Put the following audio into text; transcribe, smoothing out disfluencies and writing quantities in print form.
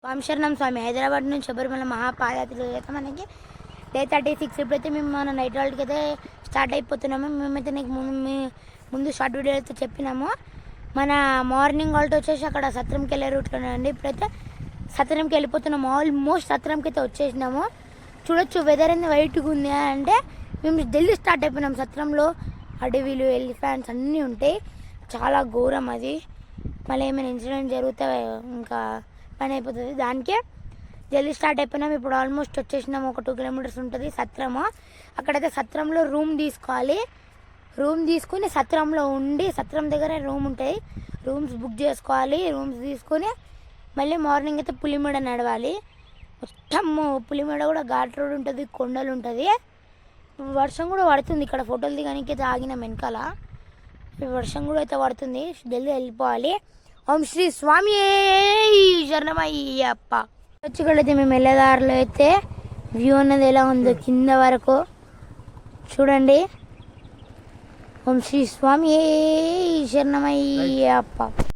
స్వామి శరణం స్వామి. హైదరాబాద్ నుంచి శబరిమల మహాపాదయాత్ర అయితే మనకి డే 36. ఇప్పుడైతే మేము మన నైట్ రైడ్కి అయితే స్టార్ట్ అయిపోతున్నాము. మేమైతే నీకు ముందు షార్ట్ వీడియో అయితే చెప్పినాము. మన మార్నింగ్ ఆల్ట్ వచ్చేసి అక్కడ సత్రంకి వెళ్ళే రూట్లోనే అండి. ఇప్పుడైతే సత్రంకి వెళ్ళిపోతున్నాము. ఆల్మోస్ట్ సత్రంకి అయితే వచ్చేసినాము. చూడొచ్చు వెదర్ అనేది వైట్గా ఉంది అంటే మేము ఢిల్లీ స్టార్ట్ అయిపోయినాం. సత్రంలో అడవిలు ఎలిఫెంట్స్ అన్నీ ఉంటాయి. చాలా ఘోరం అది. మళ్ళీ ఏమైనా ఇన్సిడెంట్ జరిగితే ఇంకా పని అయిపోతుంది. దానికే జల్దీ స్టార్ట్ అయిపోయినాం. ఇప్పుడు ఆల్మోస్ట్ వచ్చేసినాము. ఒక 2 కిలోమీటర్స్ ఉంటుంది సత్రము. అక్కడైతే సత్రంలో రూమ్ తీసుకోవాలి. రూమ్ తీసుకుని సత్రంలో ఉండి, సత్రం దగ్గర రూమ్ ఉంటాయి, రూమ్స్ బుక్ చేసుకోవాలి. రూమ్స్ తీసుకొని మళ్ళీ మార్నింగ్ అయితే పులిమేడ నడవాలి. మొత్తం పులిమేడ కూడా ఘాట్ రోడ్ ఉంటుంది, కొండలు ఉంటుంది. వర్షం కూడా పడుతుంది. ఇక్కడ ఫోటోలు దిగడానికి అయితే ఆగినాం వెనకాల. వర్షం కూడా అయితే పడుతుంది. జల్దీ వెళ్ళిపోవాలి. ఓం శ్రీ స్వామి శరణమయ్యప్ప. వచ్చి మేము వెళ్ళేదారిలో అయితే వ్యూ అన్నది ఎలా ఉందో కింద వరకు చూడండి. ఓం శ్రీ స్వామి శరణమయ్యప్ప.